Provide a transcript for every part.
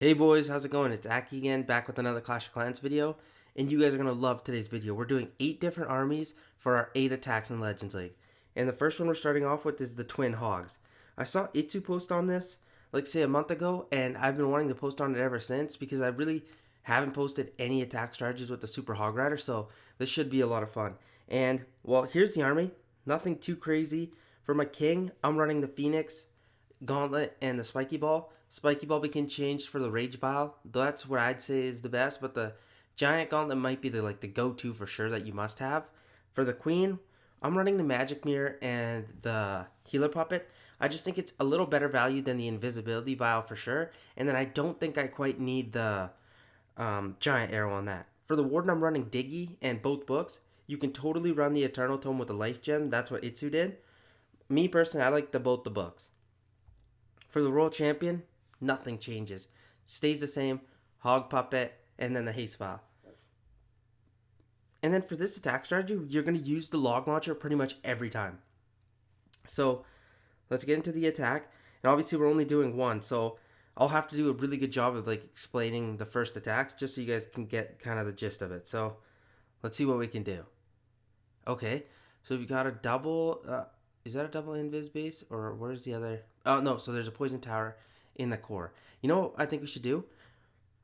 Hey boys, how's it going? It's Aki again, back with another Clash of Clans video, and you guys are going to love today's video. We're doing 8 different armies for our 8 attacks in Legends League. And the first one we're starting off with is the Twin Hogs. I saw Itsu post on this, like say a month ago, and I've been wanting to post on it ever since because I really haven't posted any attack strategies with the Super Hog Rider, so this should be a lot of fun. And, well, here's the army. Nothing too crazy. For my king, I'm running the Phoenix, Gauntlet, and the Spiky Ball. Spiky Ball can change for the Rage Vial. That's what I'd say is the best, but the Giant Gauntlet might be the go-to for sure that you must have. For the Queen, I'm running the Magic Mirror and the Healer Puppet. I just think it's a little better value than the Invisibility Vial for sure, and then I don't think I quite need the Giant Arrow on that. For the Warden, I'm running Diggy and both books. You can totally run the Eternal Tome with the Life Gem. That's what Itsu did. Me personally, I like both the books. For the Royal Champion, nothing changes. Stays the same, Hog Puppet, and then the Haste Vial. And then for this attack strategy, you're going to use the Log Launcher pretty much every time. So let's get into the attack. And obviously we're only doing one, so I'll have to do a really good job of explaining the first attacks just so you guys can get kind of the gist of it. So let's see what we can do. Okay, so we've got a double. Is that a double invis base or where's the other? Oh no, so there's a poison tower in the core. You know what I think we should do?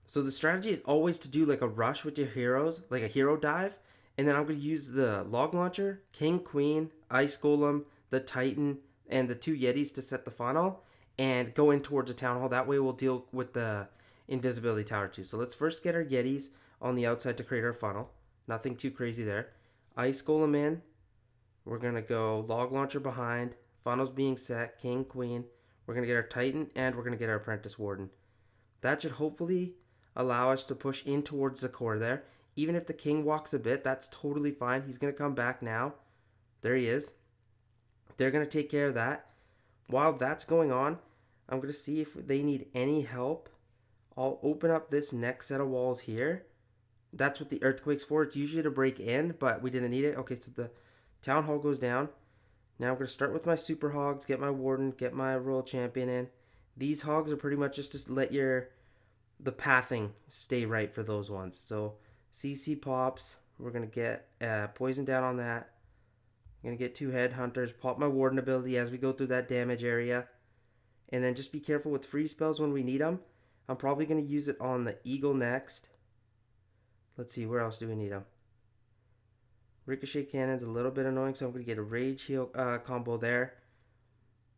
So the strategy is always to do like a rush with your heroes, like a hero dive, and then I'm going to use the log launcher, king, queen, ice golem, the titan, and the two yetis to set the funnel and go in towards the town hall. That way we'll deal with the invisibility tower too. So let's first get our yetis on the outside to create our funnel. Nothing too crazy there. Ice golem in. We're going to go log launcher behind. Funnels being set. King, queen. We're going to get our titan and we're going to get our apprentice warden. That should hopefully allow us to push in towards the core there. Even if the king walks a bit, that's totally fine. He's going to come back now. There he is. They're going to take care of that. While that's going on, I'm going to see if they need any help. I'll open up this next set of walls here. That's what the earthquake's for. It's usually to break in, but we didn't need it. Okay, so the town hall goes down. Now I'm going to start with my super hogs, get my warden, get my royal champion in. These hogs are pretty much just to let the pathing stay right for those ones. So CC pops. We're going to get poison down on that. I'm going to get two headhunters. Pop my warden ability as we go through that damage area. And then just be careful with free spells when we need them. I'm probably going to use it on the eagle next. Let's see, where else do we need them? Ricochet cannon's a little bit annoying, so I'm going to get a rage heal combo there.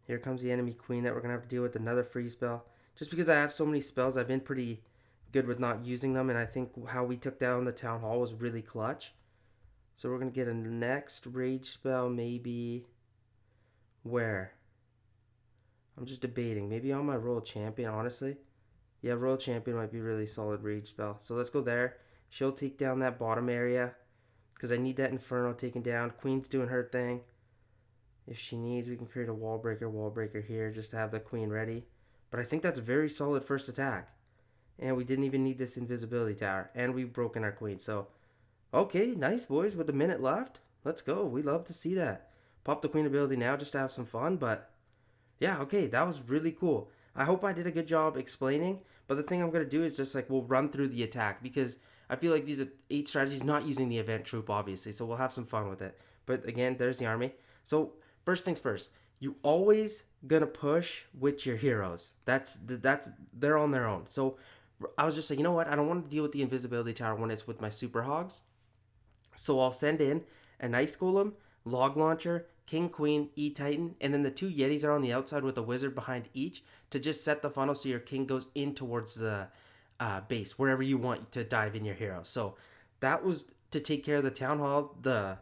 Here comes the enemy queen that we're going to have to deal with, another free spell. Just because I have so many spells, I've been pretty good with not using them, and I think how we took down the town hall was really clutch. So we're going to get a next rage spell, maybe where? I'm just debating. Maybe on my royal champion, honestly. Yeah, royal champion might be really solid rage spell. So let's go there. She'll take down that bottom area because I need that inferno taken down. Queen's doing her thing. If she needs, we can create a wall breaker here just to have the queen ready. But I think that's a very solid first attack. And we didn't even need this invisibility tower. And we've broken our queen. So, okay, nice, boys. With a minute left, let's go. We love to see that. Pop the queen ability now just to have some fun. But, yeah, okay, that was really cool. I hope I did a good job explaining. But the thing I'm going to do is just, we'll run through the attack. Because I feel like these are 8 strategies, not using the event troop, obviously. So we'll have some fun with it. But, again, there's the army. So, first things first, you always gonna push with your heroes. That's they're on their own. So I was just like, you know what? I don't want to deal with the invisibility tower when it's with my super hogs. So I'll send in an ice golem, log launcher, king queen, e titan, and then the two yetis are on the outside with a wizard behind each to just set the funnel so your king goes in towards the base wherever you want to dive in your hero. So that was to take care of the town hall, the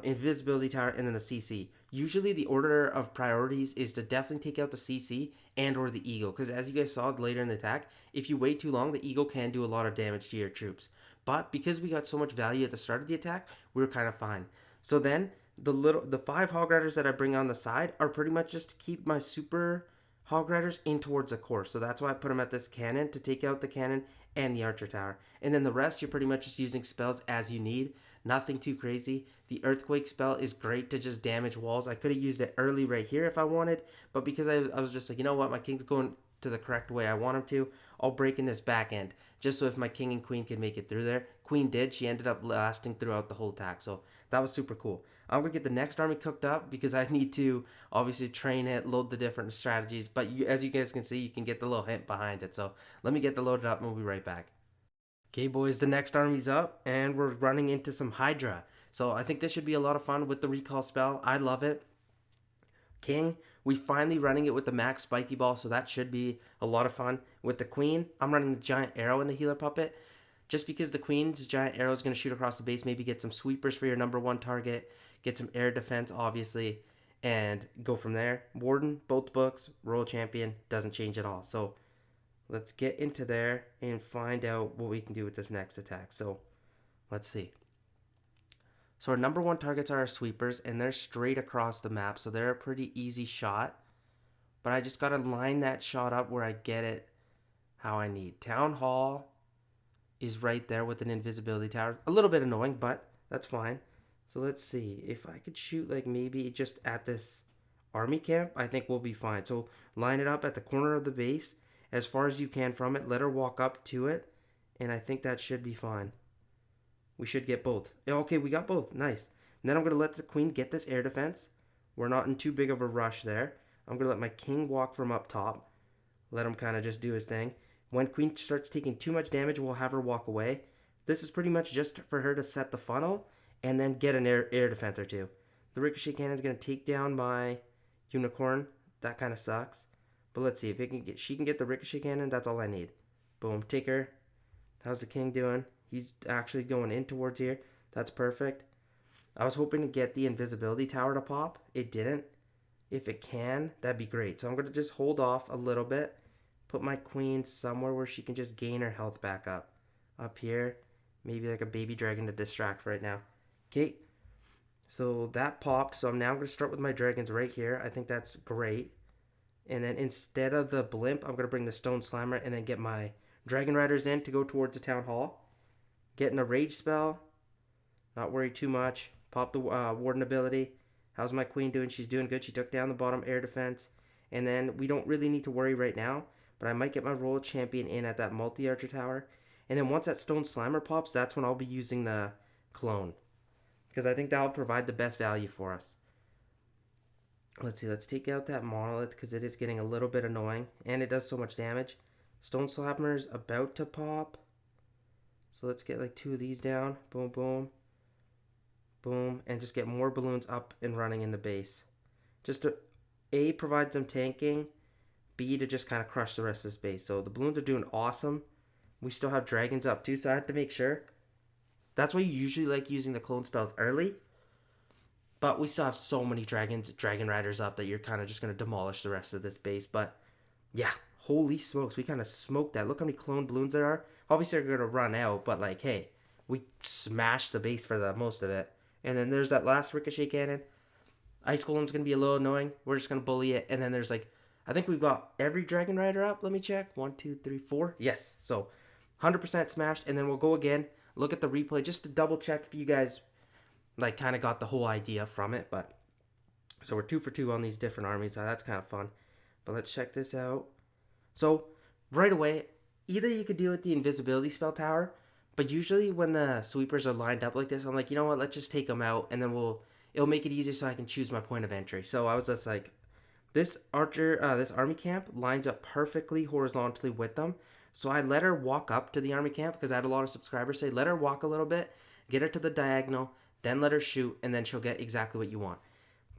invisibility tower, and then the CC. Usually the order of priorities is to definitely take out the CC and or the eagle, because as you guys saw later in the attack, if you wait too long, the eagle can do a lot of damage to your troops. But because we got so much value at the start of the attack, we were kind of fine. So then the 5 hog riders that I bring on the side are pretty much just to keep my super hog riders in towards the core. So that's why I put them at this cannon to take out the cannon and the archer tower. And then the rest, you're pretty much just using spells as you need. Nothing too crazy. The earthquake spell is great to just damage walls. I could have used it early right here if I wanted, but because I was just like, you know what, my king's going to the correct way I want them to, I'll break in this back end. Just so if my king and queen can make it through there. Queen did. She ended up lasting throughout the whole attack. So that was super cool. I'm going to get the next army cooked up because I need to obviously train it, load the different strategies. But as you guys can see, you can get the little hint behind it. So let me get the loaded up and we'll be right back. Okay, boys, the next army's up and we're running into some Hydra. So I think this should be a lot of fun with the recall spell. I love it. King, we finally running it with the max spiky ball, so that should be a lot of fun. With the queen, I'm running the giant arrow in the healer puppet, just because the queen's giant arrow is going to shoot across the base, maybe get some sweepers for your number one target, get some air defense, obviously, and go from there. Warden, both books, royal champion, doesn't change at all. So let's get into there and find out what we can do with this next attack. So let's see. So our number one targets are our sweepers, and they're straight across the map, so they're a pretty easy shot. But I just got to line that shot up where I get it how I need. Town Hall is right there with an invisibility tower. A little bit annoying, but that's fine. So let's see. If I could shoot like maybe just at this army camp, I think we'll be fine. So line it up at the corner of the base as far as you can from it. Let her walk up to it, and I think that should be fine. We should get both. Okay, we got both. Nice. And then I'm going to let the queen get this air defense. We're not in too big of a rush there. I'm going to let my king walk from up top. Let him kind of just do his thing. When queen starts taking too much damage, we'll have her walk away. This is pretty much just for her to set the funnel and then get an air defense or two. The ricochet cannon is going to take down my unicorn. That kind of sucks. But let's see if she can get the ricochet cannon. That's all I need. Boom. Take her. How's the king doing? He's actually going in towards here. That's perfect. I was hoping to get the invisibility tower to pop. It didn't. If it can, that'd be great. So I'm going to just hold off a little bit. Put my queen somewhere where she can just gain her health back up. Up here. Maybe like a baby dragon to distract right now. Okay. So that popped. So I'm now going to start with my dragons right here. I think that's great. And then instead of the blimp, I'm going to bring the stone slammer and then get my dragon riders in to go towards the town hall. Getting a rage spell. Not worried too much. Pop the warden ability. How's my queen doing? She's doing good. She took down the bottom air defense. And then we don't really need to worry right now. But I might get my royal champion in at that multi-archer tower. And then once that stone slammer pops, that's when I'll be using the clone. Because I think that'll provide the best value for us. Let's see. Let's take out that monolith because it is getting a little bit annoying. And it does so much damage. Stone slammer's about to pop. So let's get like 2 of these down. Boom, boom. Boom. And just get more balloons up and running in the base. Just to A, provide some tanking. B, to just kind of crush the rest of this base. So the balloons are doing awesome. We still have dragons up too, so I have to make sure. That's why you usually like using the clone spells early. But we still have so many dragon riders up that you're kind of just going to demolish the rest of this base. But yeah, holy smokes, we kind of smoked that. Look how many clone balloons there are. Obviously, they're going to run out, but like, hey, we smashed the base for the most of it. And then there's that last ricochet cannon. Ice Golem's going to be a little annoying. We're just going to bully it. And then there's like, I think we've got every dragon rider up. Let me check. 1, 2, 3, 4. Yes. So 100% smashed. And then we'll go again. Look at the replay just to double check if you guys like kind of got the whole idea from it. But so we're 2 for 2 on these different armies. That's kind of fun. But let's check this out. So right away, either you could deal with the invisibility spell tower, but usually when the sweepers are lined up like this, I'm like, you know what, let's just take them out, and then it'll make it easier so I can choose my point of entry. So I was just like, this army camp lines up perfectly horizontally with them. So I let her walk up to the army camp because I had a lot of subscribers say, let her walk a little bit, get her to the diagonal, then let her shoot, and then she'll get exactly what you want.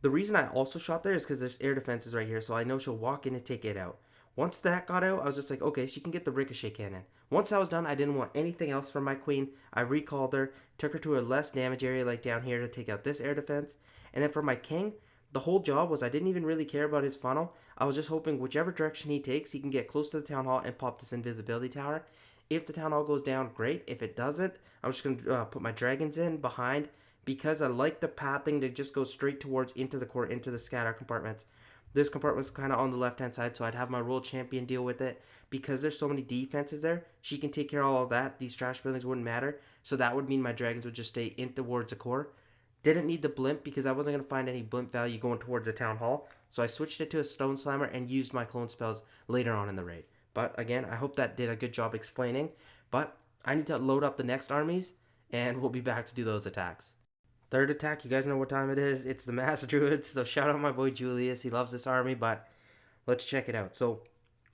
The reason I also shot there is because there's air defenses right here, so I know she'll walk in and take it out. Once that got out, I was just like, okay, she can get the ricochet cannon. Once that was done, I didn't want anything else from my queen. I recalled her, took her to a less damage area like down here to take out this air defense. And then for my king, the whole job was I didn't even really care about his funnel. I was just hoping whichever direction he takes, he can get close to the town hall and pop this invisibility tower. If the town hall goes down, great. If it doesn't, I'm just going to put my dragons in behind because I like the pathing to just go straight towards into the core, into the scatter compartments. This compartment was kind of on the left-hand side, so I'd have my royal champion deal with it. Because there's so many defenses there, she can take care of all of that. These trash buildings wouldn't matter. So that would mean my dragons would just stay in towards the core. Didn't need the blimp because I wasn't going to find any blimp value going towards the town hall. So I switched it to a Stone Slammer and used my clone spells later on in the raid. But again, I hope that did a good job explaining. But I need to load up the next armies, and we'll be back to do those attacks. Third attack, you guys know what time it is. It's the Mass Druids. So shout out my boy Julius. He loves this army, but let's check it out. So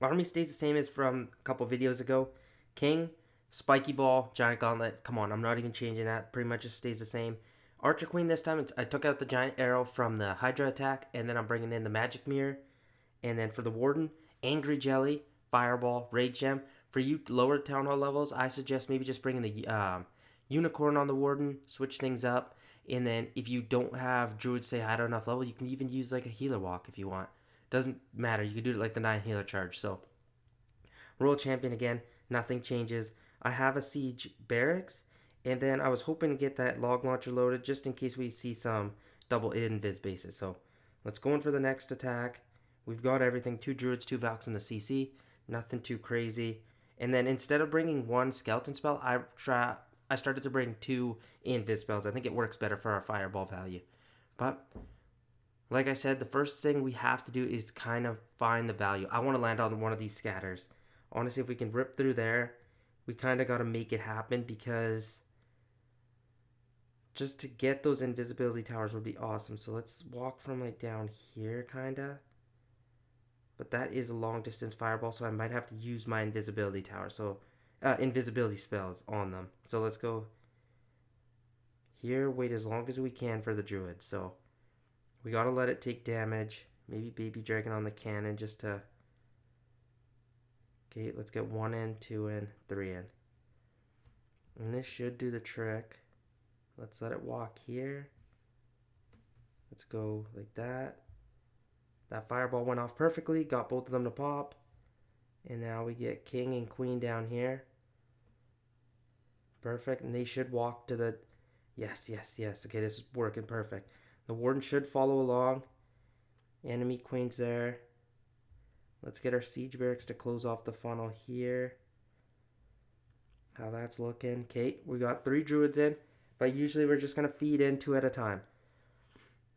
army stays the same as from a couple videos ago. King, Spiky Ball, Giant Gauntlet. Come on, I'm not even changing that. Pretty much just stays the same. Archer Queen this time, I took out the Giant Arrow from the Hydra attack, and then I'm bringing in the Magic Mirror. And then for the Warden, Angry Jelly, Fireball, Rage Gem. For you lower Town Hall levels, I suggest maybe just bringing the Unicorn on the Warden, switch things up. And then if you don't have Druids say high enough level, you can even use like a Healer Walk if you want. Doesn't matter. You can do it like the 9 Healer Charge. So, Royal Champion again, nothing changes. I have a Siege Barracks, and then I was hoping to get that Log Launcher loaded just in case we see some double invis bases. So, let's go in for the next attack. We've got everything. 2 Druids, 2 Valks in the CC. Nothing too crazy. And then instead of bringing 1 Skeleton spell, I started to bring 2 invis spells. I think it works better for our fireball value. But like I said, the first thing we have to do is kind of find the value. I want to land on one of these scatters. Honestly, if we can rip through there, we kind of got to make it happen, because just to get those invisibility towers would be awesome. So let's walk from like down here kind of. But that is a long distance fireball, so I might have to use my invisibility tower. So invisibility spells on them. So let's go here, wait as long as we can for the Druid. So we gotta let it take damage. Maybe Baby Dragon on the cannon just to... Okay, let's get 1 in, 2 in, 3 in. And this should do the trick. Let's let it walk here. Let's go like that. That fireball went off perfectly, got both of them to pop. And now we get King and Queen down here. Perfect, and they should walk to the... Yes, yes, yes. Okay, this is working perfect. The Warden should follow along. Enemy Queen's there. Let's get our Siege Barracks to close off the funnel here. How that's looking. Okay, we got 3 Druids in, but usually we're just going to feed in 2 at a time.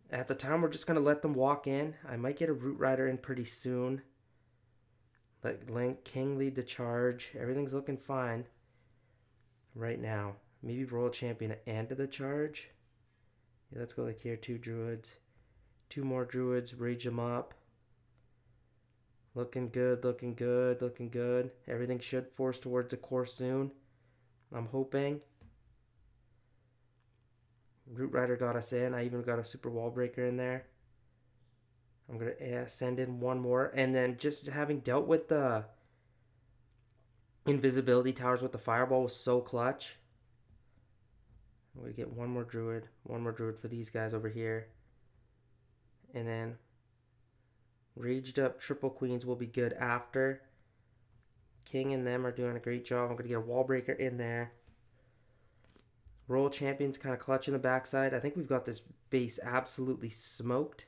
At the time, we're just going to let them walk in. I might get a Root Rider in pretty soon. Let Link King lead the charge. Everything's looking fine right now. Maybe Royal Champion and to the charge. Yeah, let's go like here. 2 Druids. 2 more Druids. Rage them up. Looking good, looking good, looking good. Everything should force towards the core soon. I'm hoping. Root Rider got us in. I even got a Super Wall Breaker in there. I'm going to send in 1 more. And then just having dealt with the invisibility towers with the fireball was so clutch. I'm going to get 1 more Druid. 1 more Druid for these guys over here. And then raged up triple queens will be good after. King and them are doing a great job. I'm going to get a Wall Breaker in there. Royal Champion's kind of clutch in the backside. I think we've got this base absolutely smoked.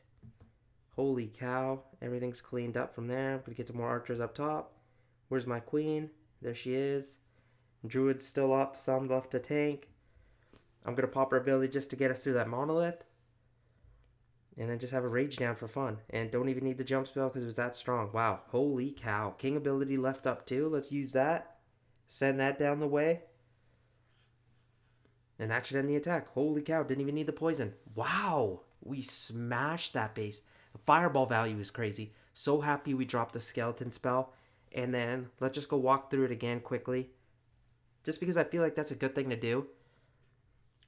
Holy cow. Everything's cleaned up from there. I'm going to get some more archers up top. Where's my queen? There she is. Druid's still up. Some left to tank. I'm going to pop her ability just to get us through that monolith. And then just have a rage down for fun. And don't even need the jump spell because it was that strong. Wow. Holy cow. King ability left up too. Let's use that. Send that down the way. And that should end the attack. Holy cow. Didn't even need the poison. Wow. We smashed that base. The fireball value is crazy. So happy we dropped the skeleton spell. And then let's just go walk through it again quickly. Just because I feel like that's a good thing to do.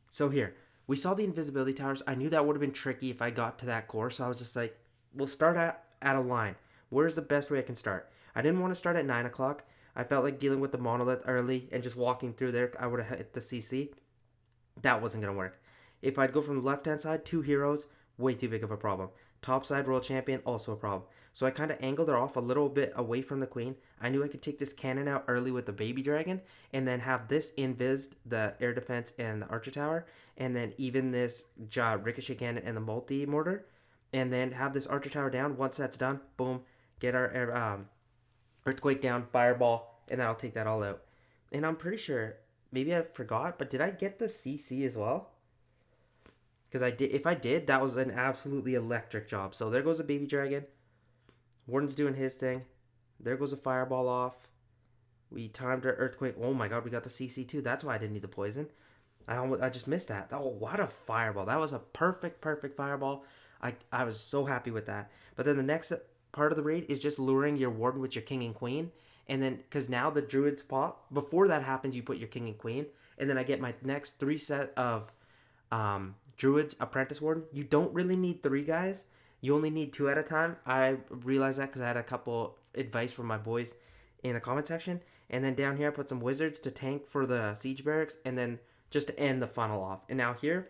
So here. We saw the invisibility towers. I knew that would have been tricky if I got to that core. So I was just like, we'll start at a line. Where's the best way I can start? I didn't want to start at 9 o'clock. I felt like dealing with the monolith early and just walking through there, I would have hit the CC. That wasn't going to work. If I'd go from the left-hand side, 2 heroes, way too big of a problem. Top side, Royal Champion, also a problem. So I kind of angled her off a little bit away from the queen. I knew I could take this cannon out early with the baby dragon and then have this invised, the air defense and the archer tower, and then even this ricochet cannon and the multi-mortar, and then have this archer tower down. Once that's done, boom, get our earthquake down, fireball, and then I'll take that all out. And I'm pretty sure, maybe I forgot, but did I get the CC as well? Because if I did, that was an absolutely electric job. So there goes a baby dragon. Warden's doing his thing. There goes a fireball off. We timed our earthquake. Oh my god, we got the CC too. That's why I didn't need the poison. I just missed that. Oh, what a fireball. That was a perfect fireball. I was so happy with that. But then the next part of the raid is just luring your warden with your king and queen. And then, because now the druids pop. Before that happens, you put your king and queen. And then I get my next 3 set of druids, apprentice warden. You don't really need 3 guys. You only need 2 at a time. I realized that because I had a couple advice from my boys in the comment section. And then down here, I put some wizards to tank for the siege barracks. And then just to end the funnel off. And now here,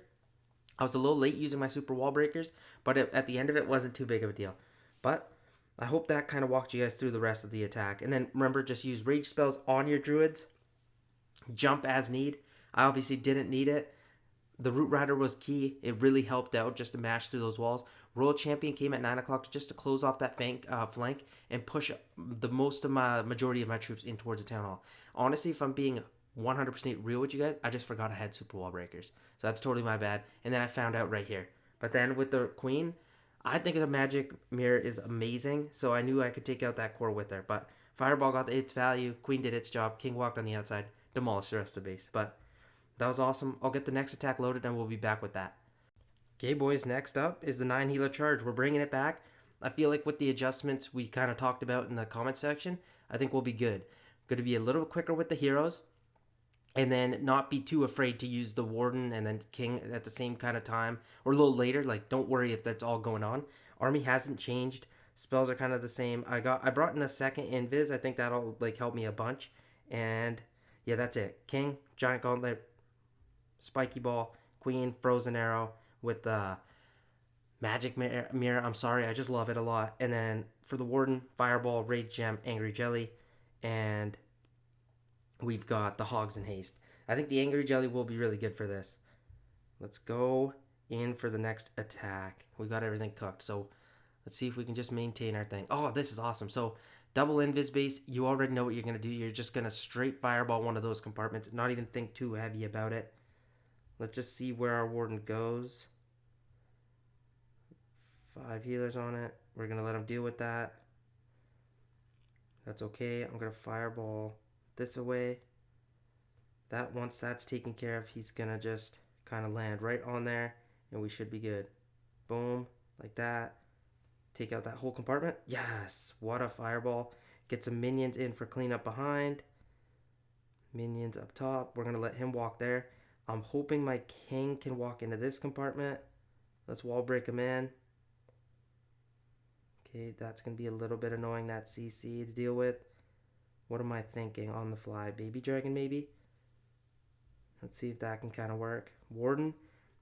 I was a little late using my super wall breakers, but at the end of it wasn't too big of a deal. But I hope that kind of walked you guys through the rest of the attack. And then remember, just use rage spells on your druids. Jump as need. I obviously didn't need it. The Root Rider was key. It really helped out just to mash through those walls. Royal Champion came at 9 o'clock just to close off that flank and push the majority of my troops in towards the town hall. Honestly, if I'm being 100% real with you guys, I just forgot I had super wall breakers. So that's totally my bad. And then I found out right here. But then with the queen, I think the magic mirror is amazing. So I knew I could take out that core with her. But fireball got its value. Queen did its job. King walked on the outside. Demolished the rest of the base. But that was awesome. I'll get the next attack loaded and we'll be back with that. Okay, boys, next up is the 9 healer charge. We're bringing it back. I feel like with the adjustments we kind of talked about in the comment section, I think we'll be good. Going to be a little quicker with the heroes. And then not be too afraid to use the warden and then king at the same kind of time. Or a little later. Like, don't worry if that's all going on. Army hasn't changed. Spells are kind of the same. I brought in a second invis. I think that'll like help me a bunch. And yeah, that's it. King, giant gauntlet, spiky ball, queen, frozen arrow with the magic mirror. I'm sorry, I just love it a lot. And then for the warden, fireball, rage gem, angry jelly, and we've got the Hogs in haste. I think the angry jelly will be really good for this. Let's go in for the next attack. We got everything cooked, so let's see if we can just maintain our thing. Oh, this is awesome. So double invis base, you already know what you're going to do. You're just going to straight fireball one of those compartments, not even think too heavy about it. Let's just see where our warden goes. 5 healers on it. We're going to let him deal with that. That's okay. I'm going to fireball this away. That once that's taken care of, he's going to just kind of land right on there and we should be good. Boom, like that. Take out that whole compartment. Yes, what a fireball. Get some minions in for cleanup behind. Minions up top. We're going to let him walk there. I'm hoping my king can walk into this compartment. Let's wall break him in. Okay, that's going to be a little bit annoying, that CC to deal with. What am I thinking on the fly? Baby dragon maybe? Let's see if that can kind of work. Warden,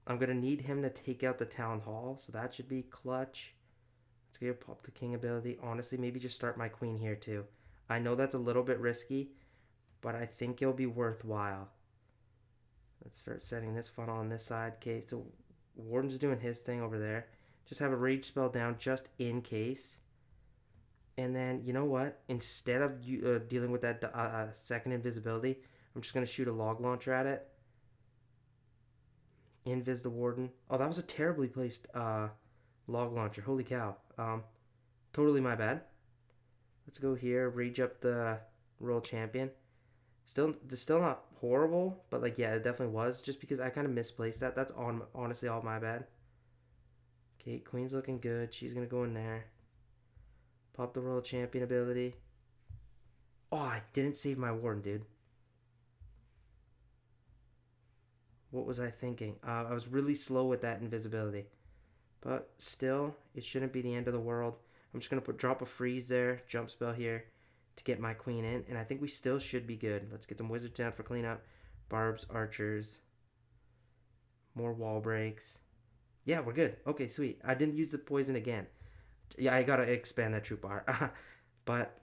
I'm going to need him to take out the town hall, so that should be clutch. Let's go pop the king ability. Honestly, maybe just start my queen here too. I know that's a little bit risky, but I think it'll be worthwhile. Let's start setting this funnel on this side. Okay, so Warden's doing his thing over there. Just have a rage spell down just in case. And then, you know what? Instead of dealing with that second invisibility, I'm just going to shoot a log launcher at it. Invis the Warden. Oh, that was a terribly placed log launcher. Holy cow. Totally my bad. Let's go here. Rage up the Royal Champion. Still not horrible, but like, yeah, it definitely was. Just because I kind of misplaced that. That's honestly all my bad. Okay, Queen's looking good. She's going to go in there. Pop the Royal Champion ability. Oh, I didn't save my Warden, dude. What was I thinking? I was really slow with that invisibility. But still, it shouldn't be the end of the world. I'm just going to drop a freeze there. Jump spell here to get my queen in. And I think we still should be good. Let's get some wizards down for cleanup. Barbs, archers. More wall breaks. Yeah, we're good. Okay, sweet. I didn't use the poison again. Yeah, I gotta expand that troop bar. But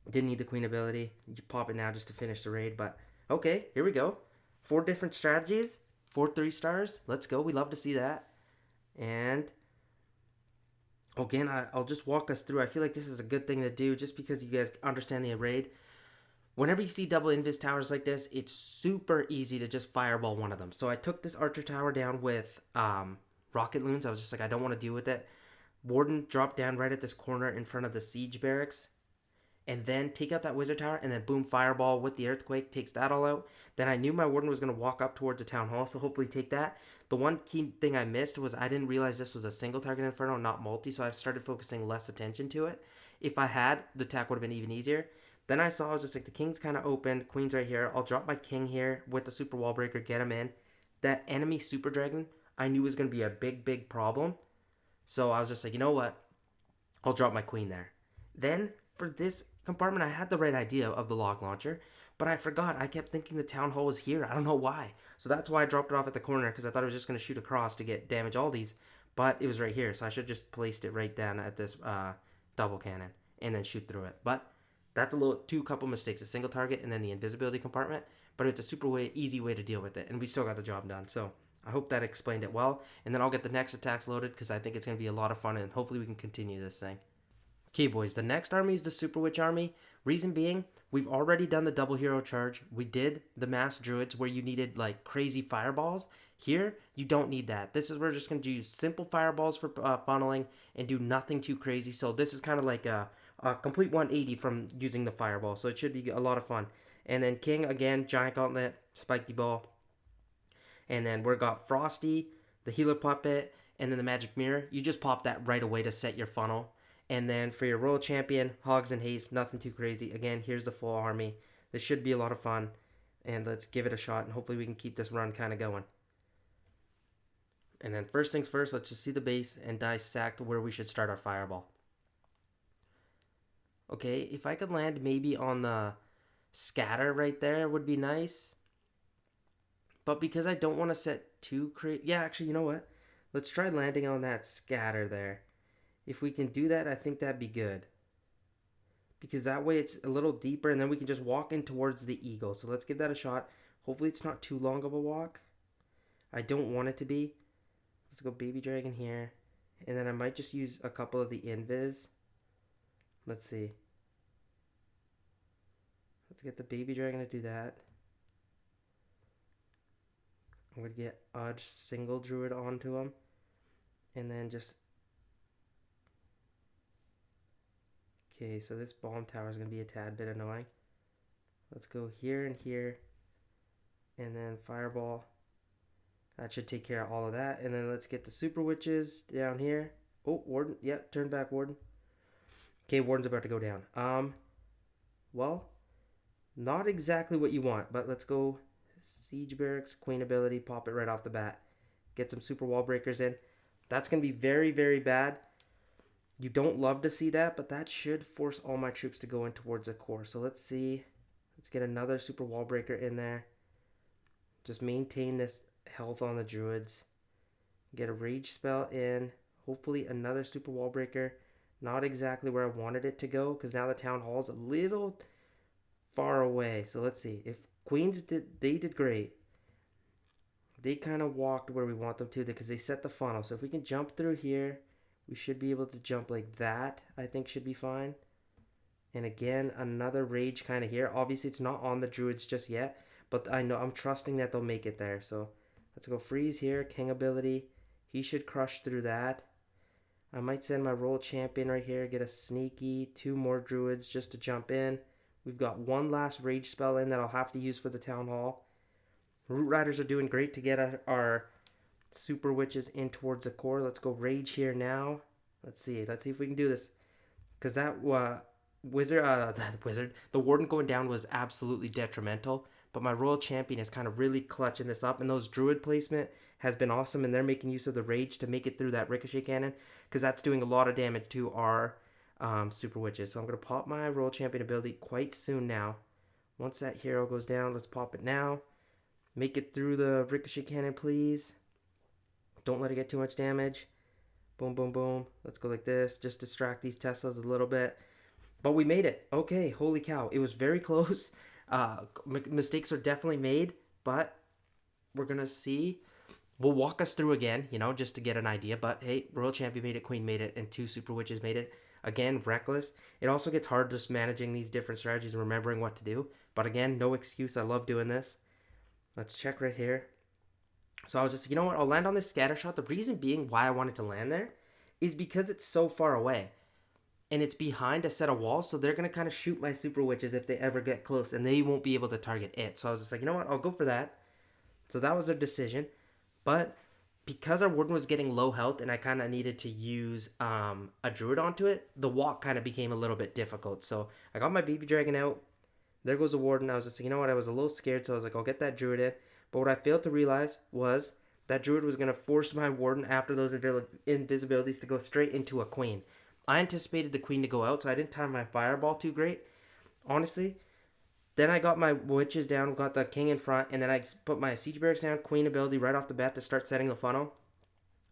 didn't need the queen ability. You pop it now just to finish the raid. But okay, here we go. 4 different strategies. 4 3-stars. Let's go. We love to see that. And again, I'll just walk us through. I feel like this is a good thing to do just because you guys understand the raid. Whenever you see double invis towers like this, it's super easy to just fireball one of them. So I took this archer tower down with rocket loons. I was just like, I don't want to deal with it. Warden dropped down right at this corner in front of the siege barracks, and then take out that wizard tower, and then boom, fireball with the earthquake takes that all out. Then I knew my warden was going to walk up towards the town hall, so hopefully take that. The one key thing I missed was I didn't realize this was a single target inferno, not multi, so I started focusing less attention to it. If I had, the attack would have been even easier. Then I saw, I was just like, the king's kind of open, the queen's right here. I'll drop my king here with the super wall breaker, get him in. That enemy super dragon I knew was going to be a big problem. So I was just like, you know what? I'll drop my queen there. Then for this compartment, I had the right idea of the log launcher, but I forgot. I kept thinking the town hall was here. I don't know why. So that's why I dropped it off at the corner, because I thought it was just going to shoot across to get damage all these, but it was right here. So I should just placed it right down at this double cannon and then shoot through it. But that's a couple mistakes. A single target and then the invisibility compartment, but it's a easy way to deal with it, and we still got the job done. So I hope that explained it well, and then I'll get the next attacks loaded because I think it's going to be a lot of fun, and hopefully we can continue this thing. Okay, boys, the next army is the Super Witch army. Reason being, we've already done the double hero charge. We did the mass druids where you needed like crazy fireballs. Here, you don't need that. This is where we're just going to use simple fireballs for funneling and do nothing too crazy. So this is kind of like a complete 180 from using the fireball. So it should be a lot of fun. And then King, again, Giant Gauntlet, Spiky Ball. And then we've got Frosty, the Healer Puppet, and then the Magic Mirror. You just pop that right away to set your funnel. And then for your Royal Champion, Hogs and Haste, nothing too crazy. Again, here's the full army. This should be a lot of fun. And let's give it a shot, and hopefully we can keep this run kind of going. And then first things first, let's just see the base and dissect where we should start our fireball. Okay, if I could land maybe on the scatter right there would be nice. But because I don't want to set too crazy... Yeah, actually, you know what? Let's try landing on that scatter there. If we can do that, I think that'd be good. Because that way it's a little deeper, and then we can just walk in towards the eagle. So let's give that a shot. Hopefully it's not too long of a walk. I don't want it to be. Let's go baby dragon here. And then I might just use a couple of the invis. Let's see. Let's get the baby dragon to do that. I'm going to get a single druid onto him. And then just... Okay, so this bomb tower is going to be a tad bit annoying. Let's go here and here. And then fireball. That should take care of all of that. And then let's get the super witches down here. Oh, Warden. Yep, turn back, Warden. Okay, Warden's about to go down. Well, not exactly what you want, but let's go Siege Barracks, Queen ability, pop it right off the bat. Get some super wall breakers in. That's going to be very, very bad. You don't love to see that, but that should force all my troops to go in towards the core. So let's see. Let's get another super wall breaker in there. Just maintain this health on the druids. Get a rage spell in. Hopefully another super wall breaker. Not exactly where I wanted it to go, because now the town hall is a little far away. So let's see. If Queens did great. They kind of walked where we want them to because they set the funnel. So if we can jump through here, we should be able to jump like that. I think should be fine. And again, another rage kind of here. Obviously, it's not on the druids just yet, but I know I'm trusting that they'll make it there. So let's go freeze here. King ability. He should crush through that. I might send my Royal Champion right here. Get a sneaky 2 more druids just to jump in. We've got one last rage spell in that I'll have to use for the town hall. Root Riders are doing great to get our super witches in towards the core. Let's go rage here now. Let's see if we can do this. Because that the warden going down was absolutely detrimental. But my Royal Champion is kind of really clutching this up. And those druid placement has been awesome. And they're making use of the rage to make it through that ricochet cannon. Because that's doing a lot of damage to our super witches. So I'm going to pop my Royal Champion ability quite soon now. Once that hero goes down, let's pop it now. Make it through the ricochet cannon, please. Don't let it get too much damage. Boom, boom, boom. Let's go like this. Just distract these Teslas a little bit. But we made it. Okay, holy cow. It was very close. Mistakes are definitely made, but we're going to see. We'll walk us through again, just to get an idea. But hey, Royal Champion made it, Queen made it, and 2 Super Witches made it. Again, reckless. It also gets hard just managing these different strategies and remembering what to do. But again, no excuse. I love doing this. Let's check right here. So I was just, you know what, I'll land on this scatter shot. The reason being why I wanted to land there is because it's so far away. And it's behind a set of walls, so they're going to kind of shoot my super witches if they ever get close, and they won't be able to target it. So I was just like, you know what, I'll go for that. So that was a decision. But because our warden was getting low health and I kind of needed to use a druid onto it, the walk kind of became a little bit difficult. So I got my baby dragon out. There goes the warden. I was just like, you know what, I was a little scared, so I was like, I'll get that druid in. But what I failed to realize was that druid was going to force my warden after those invisibilities to go straight into a queen. I anticipated the queen to go out, so I didn't time my fireball too great, honestly. Then I got my witches down, got the king in front, and then I put my siege barracks down, queen ability right off the bat to start setting the funnel.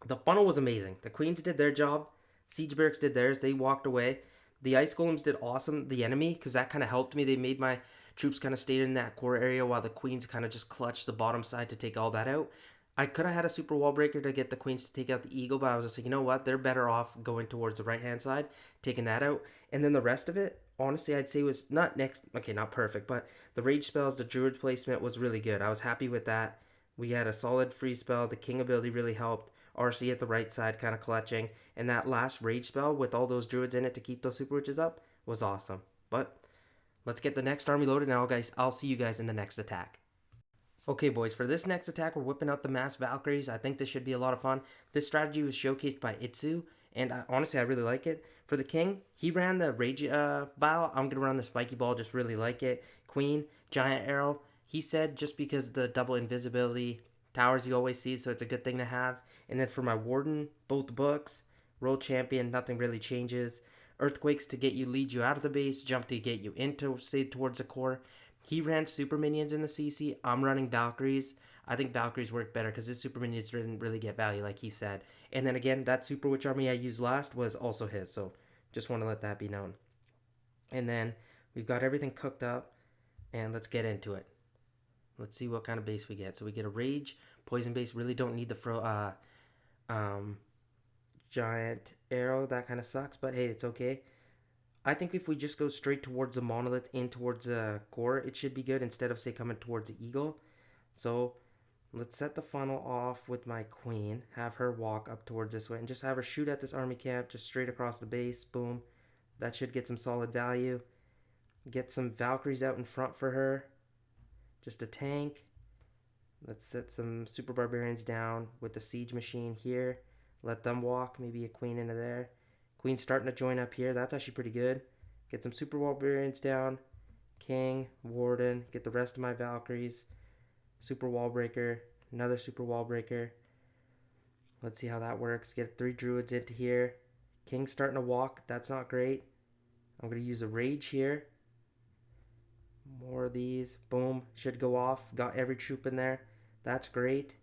The funnel was amazing. The queens did their job, siege barracks did theirs. They walked away. The ice golems did awesome. The enemy, because that kind of helped me. They made my troops kind of stay in that core area while the queens kind of just clutched the bottom side to take all that out. I could have had a super wall breaker to get the queens to take out the eagle, but I was just like, you know what? They're better off going towards the right hand side, taking that out. And then the rest of it, honestly, I'd say was not next. Okay, not perfect, but the rage spells, the druid placement was really good. I was happy with that. We had a solid free spell. The king ability really helped. RC at the right side, kind of clutching. And that last rage spell with all those druids in it to keep those super witches up was awesome. But let's get the next army loaded, and I'll see you guys in the next attack. Okay, boys, for this next attack, we're whipping out the mass Valkyries. I think this should be a lot of fun. This strategy was showcased by Itsu, and honestly, I really like it. For the king, he ran the Rage Bile. I'm going to run the Spiky Ball, just really like it. Queen, Giant Arrow. He said just because the double invisibility towers you always see, so it's a good thing to have. And then for my Warden, both books. Royal Champion, nothing really changes. Earthquakes to lead you out of the base. Jump to get you into, say, towards the core. He ran super minions in the CC. I'm running Valkyries. I think Valkyries work better because his super minions didn't really get value, like he said. And then again, that super witch army I used last was also his. So just want to let that be known. And then we've got everything cooked up, and let's get into it. Let's see what kind of base we get. So we get a rage, poison base. Really don't need the giant arrow. That kind of sucks, but hey, it's okay. I think if we just go straight towards the monolith in towards the core, it should be good instead of, say, coming towards the eagle. So let's set the funnel off with my queen, have her walk up towards this way, and just have her shoot at this army camp just straight across the base. Boom. That should get some solid value. Get some Valkyries out in front for her. Just a tank. Let's set some super barbarians down with the siege machine here. Let them walk. Maybe a queen into there. Queen's starting to join up here. That's actually pretty good. Get some super barbarians down. King, Warden. Get the rest of my Valkyries. Super wall breaker. Another super wall breaker. Let's see how that works. Get 3 druids into here. King's starting to walk. That's not great. I'm going to use a rage here. More of these. Boom. Should go off. Got every troop in there. That's great.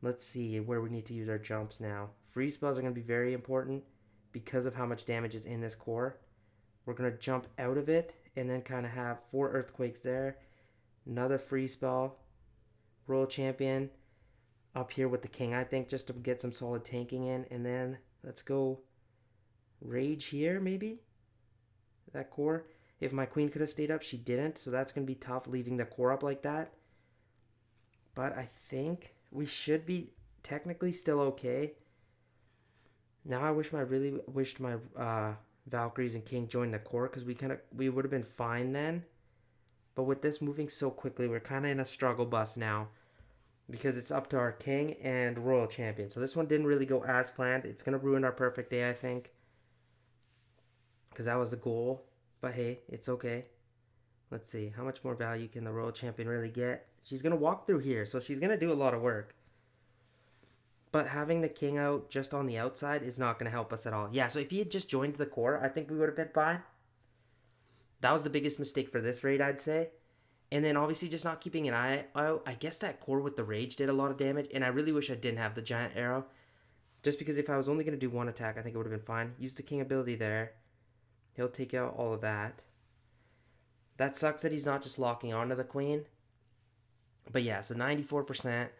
Let's see where we need to use our jumps now. Freeze spells are going to be very important because of how much damage is in this core. We're going to jump out of it and then kind of have 4 earthquakes there. Another free spell. Royal Champion up here with the king, I think, just to get some solid tanking in. And then let's go rage here, maybe? That core. If my queen could have stayed up, she didn't. So that's going to be tough leaving the core up like that. But I think we should be technically still okay. Now I really wished my Valkyries and King joined the core because we would have been fine then. But with this moving so quickly, we're kind of in a struggle bus now because it's up to our King and Royal Champion. So this one didn't really go as planned. It's going to ruin our perfect day, I think, because that was the goal. But hey, it's okay. Let's see. How much more value can the Royal Champion really get? She's going to walk through here, so she's going to do a lot of work. But having the king out just on the outside is not going to help us at all. Yeah, so if he had just joined the core, I think we would have been fine. That was the biggest mistake for this raid, I'd say. And then obviously just not keeping an eye out. I guess that core with the rage did a lot of damage. And I really wish I didn't have the giant arrow. Just because if I was only going to do one attack, I think it would have been fine. Use the king ability there. He'll take out all of that. That sucks that he's not just locking onto the queen. But yeah, so 94%.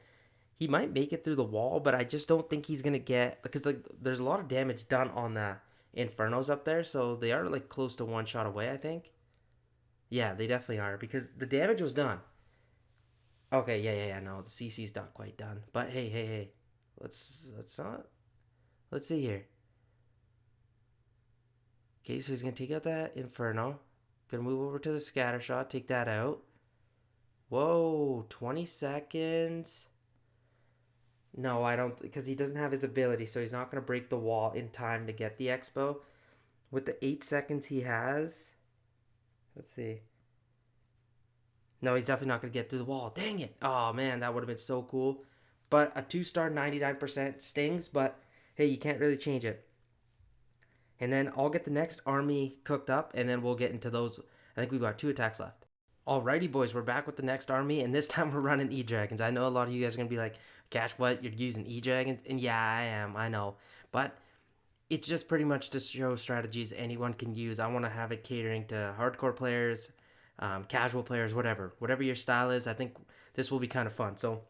He might make it through the wall, but I just don't think he's going to get... Because there's a lot of damage done on the Infernos up there, so they are close to one shot away, I think. Yeah, they definitely are, because the damage was done. Okay, yeah. No, the CC's not quite done. But hey. Let's not. Let's see here. Okay, so he's gonna take out that Inferno. Gonna move over to the scatter shot. Take that out. Whoa, 20 seconds. No, I don't, because he doesn't have his ability, so he's not gonna break the wall in time to get the expo. With the 8 seconds he has, let's see. No, he's definitely not gonna get through the wall. Dang it! Oh man, that would have been so cool. But a 2-star 99% stings, but hey, you can't really change it. And then I'll get the next army cooked up, and then we'll get into those. I think we've got 2 attacks left. Alrighty, boys, we're back with the next army, and this time we're running E-Dragons. I know a lot of you guys are gonna be like, Cash, what? You're using E-Dragons? And yeah, I am, I know. But it's just pretty much to show strategies anyone can use. I want to have it catering to hardcore players, casual players, whatever your style is. I think this will be kind of fun. So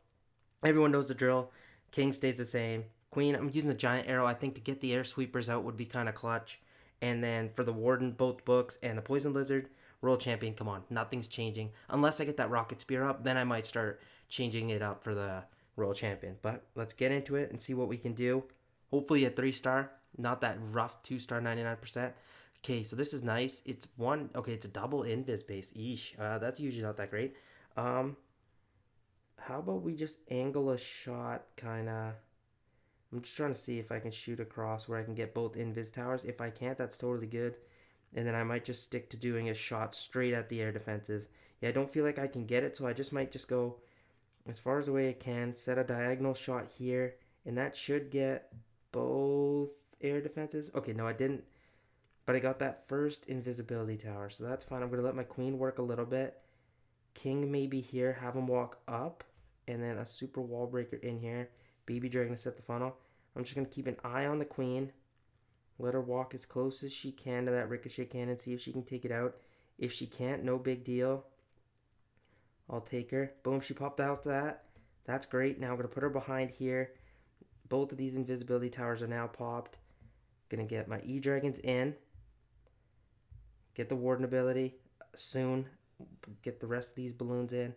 everyone knows the drill. King stays the same. Queen, I'm using the giant arrow. I think to get the air sweepers out would be kind of clutch. And then for the warden, both books and the poison lizard, world champion. Come on, nothing's changing unless I get that rocket spear up. Then I might start changing it up for the world champion. But let's get into it and see what we can do. Hopefully a 3-star, not that rough 2-star 99%. Okay, so this is nice. It's one. Okay, it's a double invis base. Eesh, that's usually not that great. How about we just angle a shot, kind of. I'm just trying to see if I can shoot across where I can get both invis towers. If I can't, that's totally good. And then I might just stick to doing a shot straight at the air defenses. Yeah, I don't feel like I can get it, so I just might just go as far as away I can, set a diagonal shot here, and that should get both air defenses. Okay, no, I didn't, but I got that first invisibility tower, so that's fine. I'm going to let my queen work a little bit. King maybe here, have him walk up, and then a super wall breaker in here. Baby dragon to set the funnel. I'm just going to keep an eye on the queen. Let her walk as close as she can to that ricochet cannon, see if she can take it out. If she can't, no big deal. I'll take her. Boom, she popped out that. That's great. Now I'm going to put her behind here. Both of these invisibility towers are now popped. Going to get my E-Dragons in. Get the Warden ability soon. Get the rest of these balloons in.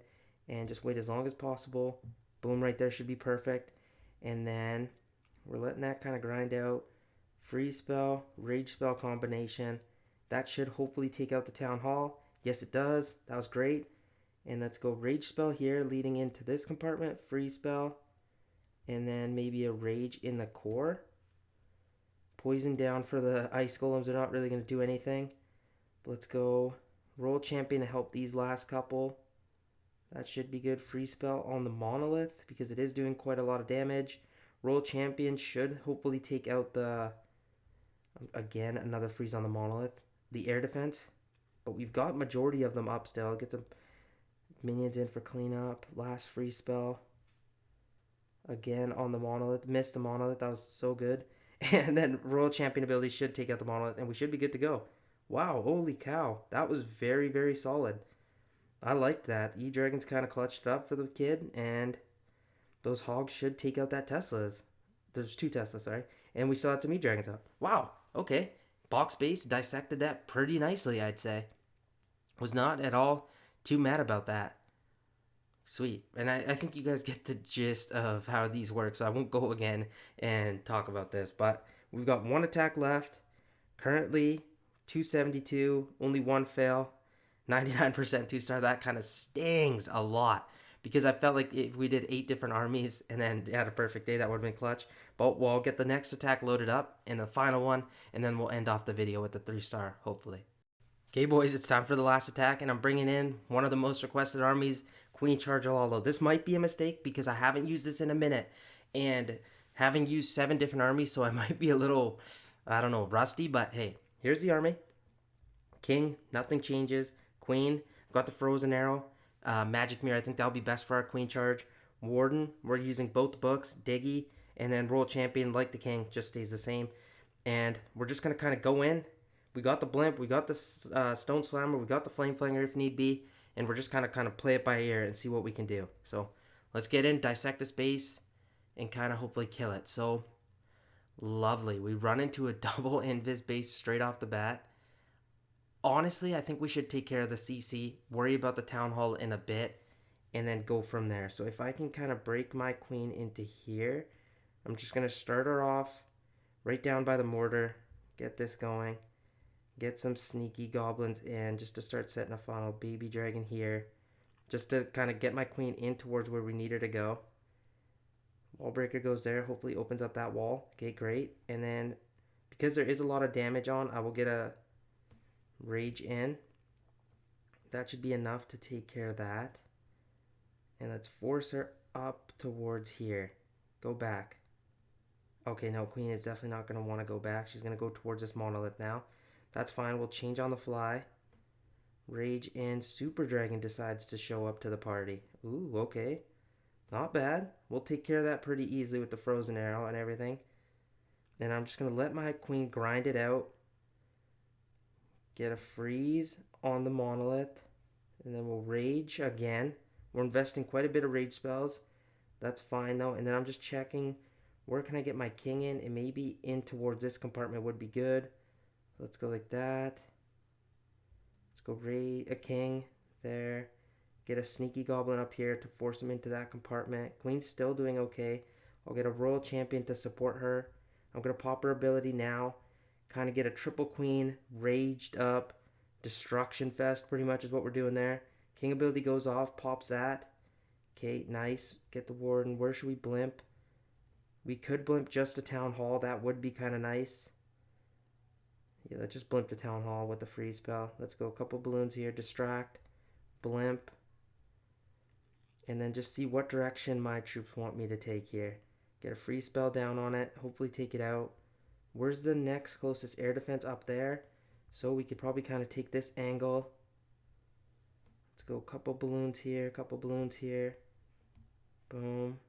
And just wait as long as possible. Boom, right there should be perfect. And then we're letting that kind of grind out. Freeze spell, rage spell combination. That should hopefully take out the town hall. Yes, it does. That was great. And let's go rage spell here, leading into this compartment. Freeze spell. And then maybe a rage in the core. Poison down for the ice golems. They're not really going to do anything. But let's go roll champion to help these last couple. That should be good. Freeze spell on the monolith because it is doing quite a lot of damage. Roll champion should hopefully take out the... Again, another freeze on the monolith. The air defense. But we've got majority of them up still. Get some minions in for cleanup. Last freeze spell. Again on the monolith. Missed the monolith. That was so good. And then royal champion ability should take out the monolith. And we should be good to go. Wow, holy cow. That was very, very solid. I liked that. E-Dragon's kind of clutched up for the kid. And those hogs should take out that Teslas. There's 2 Teslas, sorry. And we still had some E-Dragons out. Wow, okay. Box base dissected that pretty nicely, I'd say. Was not at all too mad about that. Sweet. And I think you guys get the gist of how these work, so I won't go again and talk about this. But we've got 1 attack left. Currently, 272, only 1 fail. 99% 2-star. That kind of stings a lot. Because I felt like if we did 8 different armies and then had a perfect day, that would have been clutch. But we'll get the next attack loaded up in the final one, and then we'll end off the video with the 3-star, hopefully. Okay, boys, it's time for the last attack, and I'm bringing in one of the most requested armies, Queen Charger Lalo. This might be a mistake because I haven't used this in a minute, and having used 7 different armies, so I might be a little, I don't know, rusty, but hey, here's the army. King, nothing changes. Queen, got the frozen arrow. Magic Mirror, I think that'll be best for our Queen Charge. Warden, we're using both books. Diggy, and then Royal Champion, like the King, just stays the same. And we're just going to kind of go in. We got the Blimp, we got the Stone Slammer, we got the Flame Flanger if need be. And we're just kind of play it by ear and see what we can do. So let's get in, dissect this base, and kind of hopefully kill it. So, lovely. We run into a double invis base straight off the bat. Honestly, I think we should take care of the CC, worry about the Town Hall in a bit, and then go from there. So if I can kind of break my queen into here, I'm just going to start her off right down by the mortar, get this going, get some sneaky goblins in just to start setting a funnel. Baby dragon here, just to kind of get my queen in towards where we need her to go. Wall breaker goes there, hopefully opens up that wall. Okay, great. And then because there is a lot of damage on, I will get a rage in. That should be enough to take care of that. And let's force her up towards here. Go back. Okay, no, queen is definitely not going to want to go back. She's going to go towards this monolith now. That's fine. We'll change on the fly. Rage in. Super Dragon decides to show up to the party. Ooh, okay. Not bad. We'll take care of that pretty easily with the frozen arrow and everything. And I'm just going to let my queen grind it out. Get a freeze on the monolith. And then we'll rage again. We're investing quite a bit of rage spells. That's fine though. And then I'm just checking, where can I get my king in? And maybe in towards this compartment would be good. Let's go like that. Let's go raid a king there. Get a sneaky goblin up here to force him into that compartment. Queen's still doing okay. I'll get a royal champion to support her. I'm going to pop her ability now. Kind of get a triple queen, raged up. Destruction fest pretty much is what we're doing there. King ability goes off, pops that. Okay, nice. Get the warden. Where should we blimp? We could blimp just the town hall. That would be kind of nice. Yeah, let's just blimp the town hall with the freeze spell. Let's go a couple balloons here. Distract. Blimp. And then just see what direction my troops want me to take here. Get a freeze spell down on it. Hopefully take it out. Where's the next closest air defense? Up there. So we could probably kind of take this angle. Let's go a couple balloons here. Couple balloons here. Boom.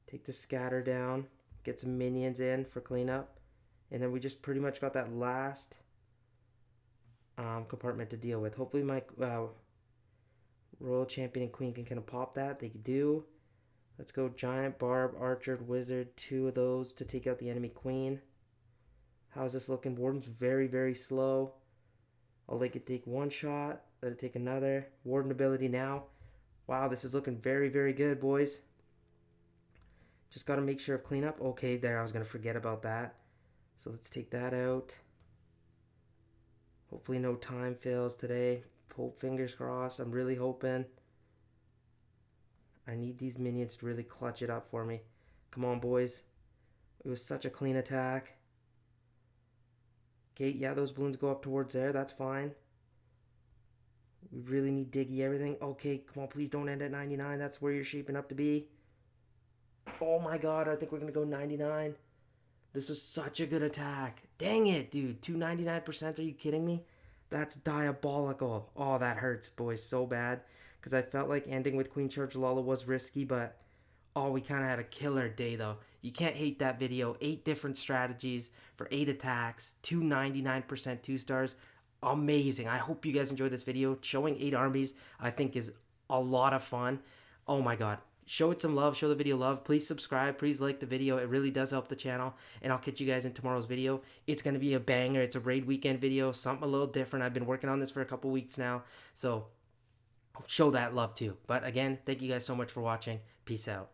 Take the scatter down. Get some minions in for cleanup. And then we just pretty much got that last compartment to deal with. Hopefully my royal champion and queen can kind of pop that. They do. Let's go giant, barb, archer, wizard. 2 of those to take out the enemy queen. How's this looking? Warden's very, very slow. I'll let it take 1 shot. Let it take another. Warden ability now. Wow, this is looking very, very good, boys. Just got to make sure of cleanup. Okay, there. I was going to forget about that. So let's take that out. Hopefully no time fails today. Hope, fingers crossed. I'm really hoping. I need these minions to really clutch it up for me. Come on, boys. It was such a clean attack. Okay, yeah, those balloons go up towards there. That's fine. We really need Diggy everything. Okay, come on, please don't end at 99. That's where you're shaping up to be. Oh my god, I think we're going to go 99. This was such a good attack. Dang it, dude. 299%? Are you kidding me? That's diabolical. Oh, that hurts, boys, so bad. Because I felt like ending with Queen Charge Lalo was risky, but oh, we kind of had a killer day, though. You can't hate that video. 8 different strategies for 8 attacks. 299% 2 stars. Amazing. I hope you guys enjoyed this video. Showing 8 armies, I think, is a lot of fun. Oh my god. Show it some love. Show the video love. Please subscribe. Please like the video. It really does help the channel. And I'll catch you guys in tomorrow's video. It's going to be a banger. It's a raid weekend video. Something a little different. I've been working on this for a couple weeks now. So show that love too. But again, thank you guys so much for watching. Peace out.